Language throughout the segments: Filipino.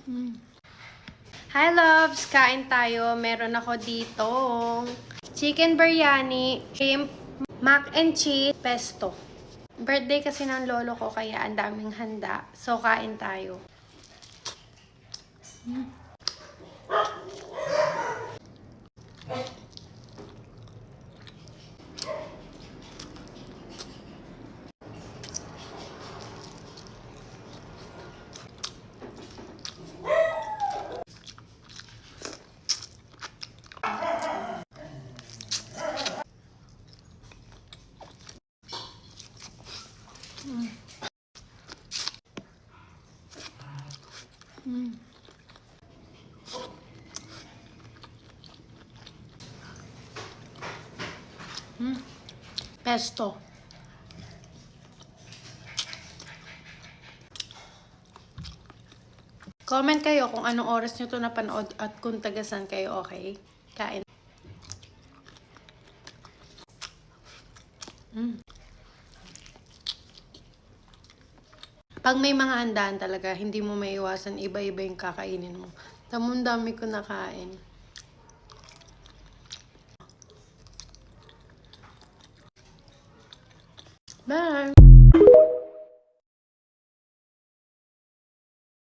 Hi loves! Kain tayo. Meron ako dito chicken biryani, shrimp, mac and cheese, pesto. Birthday kasi ng lolo ko kaya ang daming handa. So kain tayo. Pesto. Comment kayo kung anong oras nyo to napanood at kung tagasan kayo, okay? Kain. Pag may mga handaan talaga, hindi mo maiwasan iba-iba yung kakainin mo. Dami ko nakain. Bye!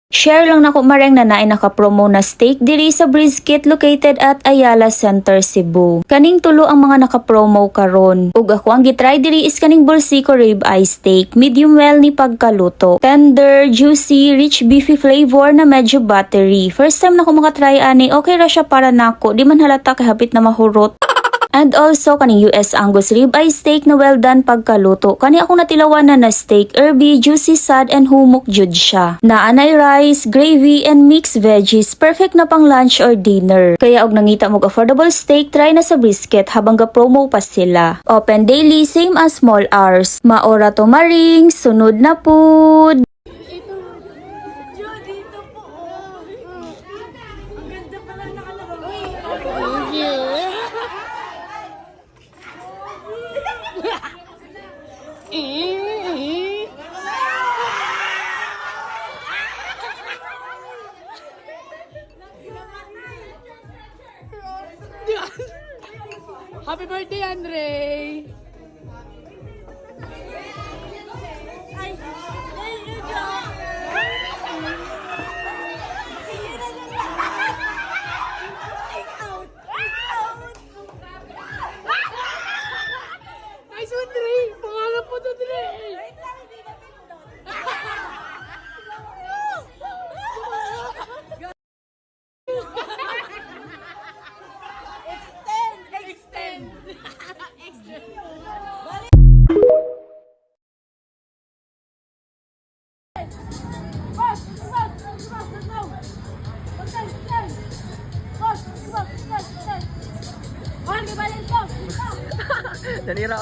Share lang nako mareng na naay naka-promo na steak diri sa brisket located at Ayala Center, Cebu. Kaning tulo ang mga naka-promo karon. Ug ako ang gitry diri is kaning Bolsico rib eye steak, medium well ni pagkaluto. Tender, juicy, rich beefy flavor na medyo buttery. First time nako makatry ani, okay ra siya para nako. Di man halata kay hapit na mahurot. And also, kaning US Angus rib eye steak na well done pagkaluto. Kani akong natilawan na steak, herby, juicy sad, and humok jud siya. Naanay rice, gravy, and mixed veggies. Perfect na pang lunch or dinner. Kaya og nangita mog affordable steak, try na sa brisket habang ga-promo pa sila. Open daily, same as small hours. Maora to maring, sunod na pud. Happy birthday, Andre! Nice one, Dre! Pangalan po to, Dre! Nanira.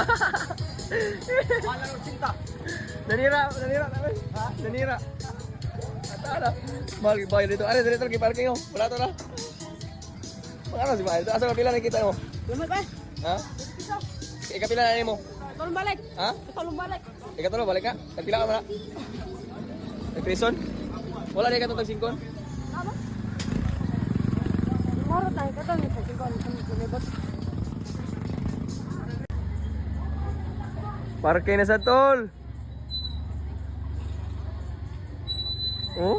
Nanira. Atala. Mahal bayar dito. Are dito lagi parking mo. Wala to na. Magkano si bayar? Asa ka pila nakita mo? Lumad ba? Ha? Ikapila na mo. Tulong balik! Ha? Tulong balik! Ikatulo balik ka. Nagpila ka man. Nagprison? Wala di ka to tagsingkon. Moro tayo, katong sa singkon. Parking na sa tol. Oh?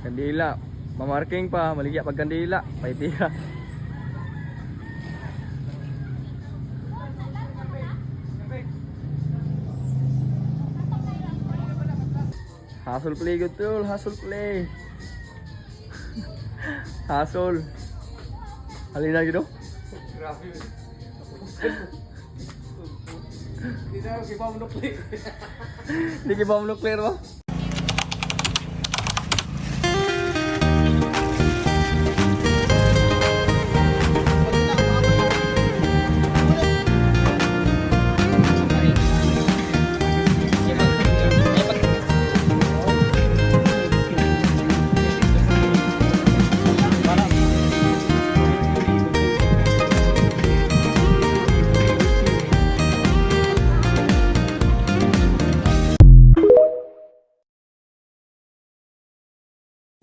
Kandila. Mamarking pa, maligya pag kandila. Paitira. Hustle play good tol, hustle play. Hustle. Halina gitu. Grabe. Hindi na kibam nuklear. Hindi kibam nuklear ba?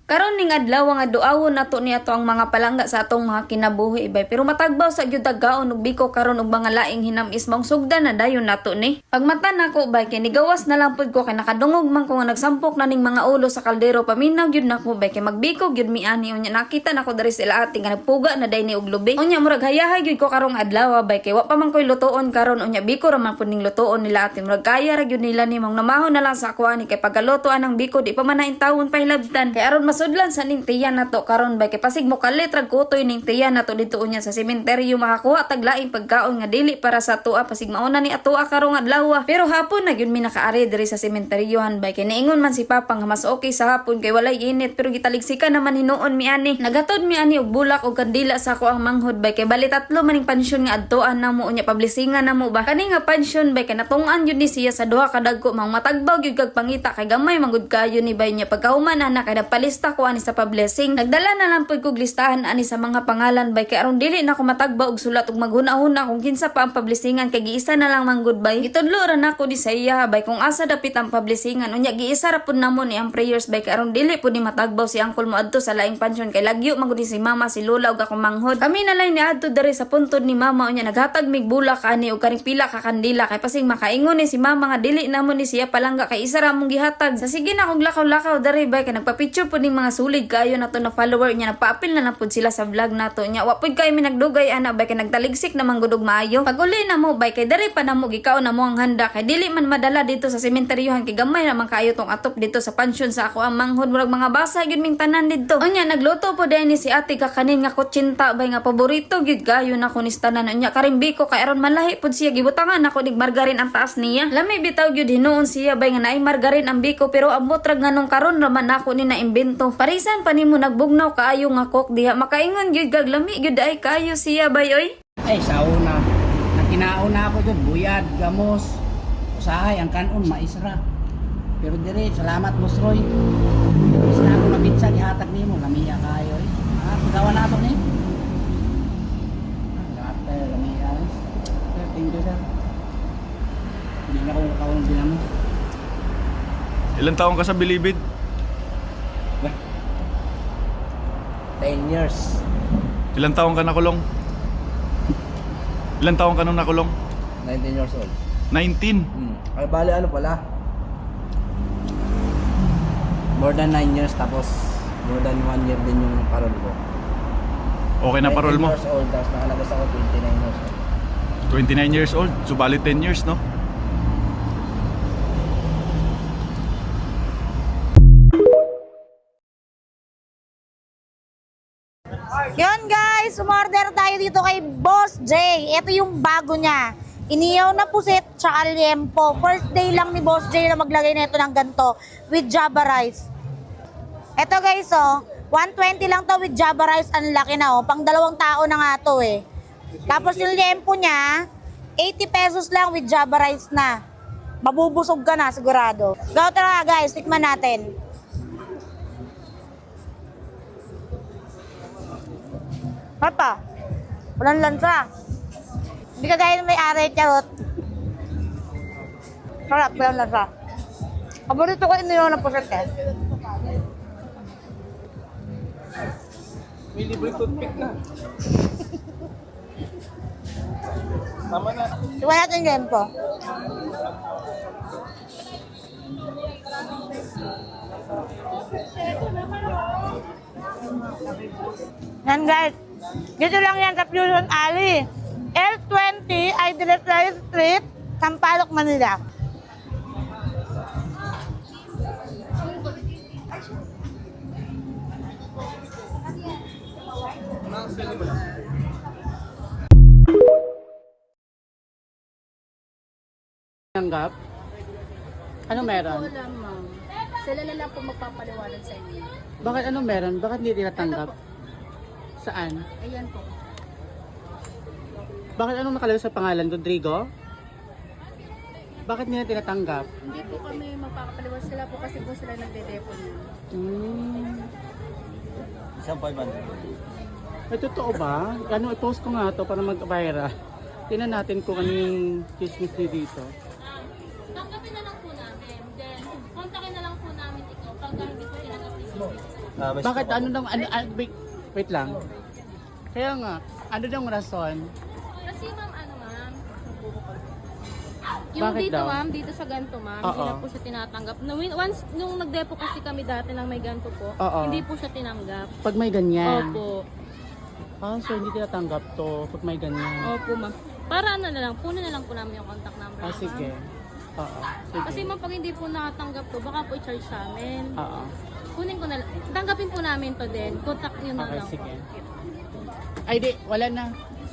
Karon ning adlaw nga duawon nato ni ato ang mga palangga sa atong mga kinabuhi ibay. Pero matagbaw sa gyud daggaon ug biko karon og mga laing hinamis mong sugdan na dayon nato ni. Pagmata nako bay kay nigawas na lang pud ko kay nakadungog man ko nga nagsampok na ning mga ulo sa kaldero paminaw gyud nako bay kay magbiko gyud mi ani unya nakita nako diri sila ati nga nagpuga na day ni og lubi. Unya murag hayahay gyud ko karong adlaw bay kay wa pa man koy lutoon karon unya biko ra man pud ning lutoon nila ati murag kaya ra gyud nila ni mong namahon na lang sa ako ani kay pagalutoan ang biko di pa man na intawon pa hilabtan. Kay aron masudlan sa ning tiyan nato karon bay kay pasig mo kalit rag kutoy ning tiyan nato dito unya sa sementeryo makakuha tag laing pagkaon nga dili para sa tuwa pasig mauna ni atoa karong adlaw. Pero hapon na gyud mi nakaari diri sa sementeryohan bay kay niingon man si papa nga mas okay sa hapon kay walay init pero gitaligsika naman hinuon mi ani. Nagatod mi ani og bulak og kandila sa ako ang manghod bay kay bali tatlo maning pansyon nga adtoan namo unya pablisingan namo ba. Kani nga pansyon bay kay natungan gyud ni siya sa duha ka dagko mang matagbaw gyud kag pangita kay gamay manggod kayo ni bay niya pagkahuman ana kay napalista ko ani sa pa-blessing. Nagdala na lang pud kog listahan ani sa mga pangalan bay kay aron dili na ko matagba og sulat og maghuna-huna kung kinsa pa ang pablisingan kay giisa na lang man good bay. Gitudlo ra nako di sa iya bay kung asa dapit ang pablisingan unya giisa ra pud namo ni ang prayers bay kay aron dili pud ni matagbaw si uncle mo adto sa laing pansyon kay lagyo man gud si mama si lola ug ako manghod. Kami na lang ni adto diri sa puntod ni mama unya naghatag mig bulak ani og karing pila ka kandila kay pasing makaingon ni si mama nga dili namo ni siya palangga kay isa ra mong gihatag. Sa sige na kog lakaw-lakaw diri bay kay nagpa-picture pud ning mga sulid kayo nato na follower niya nagpa-apil na lang pud sila sa vlog nato nya wa pud kay mi nagdugay ana bay kay nagtaligsik naman gud og maayo. Pag uli na mo bay kay diri pa namo gikaw na mo ang handa kay dili man madala dito sa sementeryohan kay gamay naman kayo tong atop dito sa pansyon sa ako ang manghod murag mga basa gyud ming tanan didto. Unya nagluto po din ni si ate kakanin nga kutsinta bay nga paborito gyud gayo na ko ni tanan unya karimbi ko kay aron malahi pud siya gibutangan ako nig margarin ang taas niya. Lami bitaw gyud hinuon siya bay nga naay margarin ang biko pero abot ra nganong karon raman nako ni naimbento. Parisan pa nimo nagbugnaw kaayo nga kok diha makaingon gyud gag lami gyud ay kayo siya bay oy. Ay sa una nakinauna ako dun buyad gamos usahay ang kanon maisra pero dire salamat Musroy is na ako mabitsa gihatag nimo lamiya kayo pagawa na ato ni ate lamiya thank you sir hindi na ko kakawang dinamo. Ilang taon ka sa Bilibid? 10 years. Ilang taon ka nakulong? Ilang taon ka nung nakulong? 19 years old. 19. Ay bali ano pala? More than 9 years tapos more than 1 year din yung parol ko. Okay na parol mo? 19 years old tapos nakalabas ako 29 years old. 29 years old, subalit 10 years, no? Yun guys, umorder tayo dito kay Boss J. Ito yung bago niya. Iniyaw na pusit tsaka liempo. First day lang ni Boss J na maglagay na ito ng ganito with Java rice. Ito guys, oh, 120 lang to with Java rice. Ang laki na, oh. Pang 2 tao na nga to eh. Tapos yung liempo niya, 80 pesos lang with Java rice na. Mabubusog ka na, sigurado. Go, tara guys, tikman natin. Papa, walang lansa. Hindi ka dahil may are, charot. Sarap, walang lansa. Paborito ko iniyaw na puset eh. May libre toothpick na. Tama na. Iwan natin yung po. Yan guys. Dito lang yan sa Fusion Alley. L20 Ideal Street, Sampaloc, Manila. Tanggap? Ano meron? Wala, ma'am. Sila na lang po magpapaliwanag sa inyo. Bakit ano meron? Bakit hindi tinatanggap? Saan? Ayan po. Bakit anong nakalagay sa pangalan? Rodrigo? Bakit nila tinatanggap? Hindi po kami magpapaliwanag sila po kasi po sila nagde-depo niya. Isang 500. Ay, totoo ba? Ano, i-post ko nga to para mag-viral. Tingnan natin kung ano yung business niyo dito. Tanggapin na lang po namin. Then, kontakin na lang po namin ikaw pag hindi po tinanggap ni May Bakit stroke ano ako. nang wait lang. Kaya nga, ano daw ang rason? Kasi ma'am, yung Bakit dito daw? ma'am, dito sa ganito ma'am, Oo. hindi na po siya tinatanggap. Once, nung nag-depo kasi kami dati ng may ganito po, Oo. hindi po siya tinanggap. Pag may ganyan. Opo. So hindi tinatanggap to pag may ganyan. Opo ma'am. Para ano na lang, puno na lang po namin yung contact number. ma'am. Sige. Oo. Sige. Kasi ma'am, pag hindi po nakatanggap to, baka po i-charge sa amin. Oo. Kunin ko na lang. Tanggapin po namin to din. Contact nyo na Okay, lang sige. po. Ay di, wala na.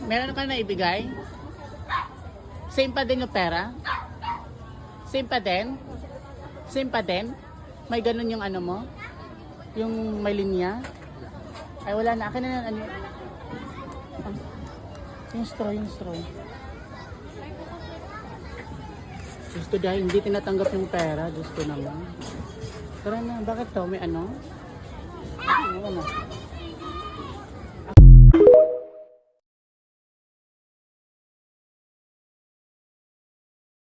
Meron ka na ibigay? Same pa din yung pera? Same pa din? Same pa din? May ganun yung ano mo? Yung may linya? Ay wala na. Akin na ano. Yung straw. Gusto dahil hindi tinatanggap yung pera. Gusto naman. Tara na, bakit to? May ano? Ano na?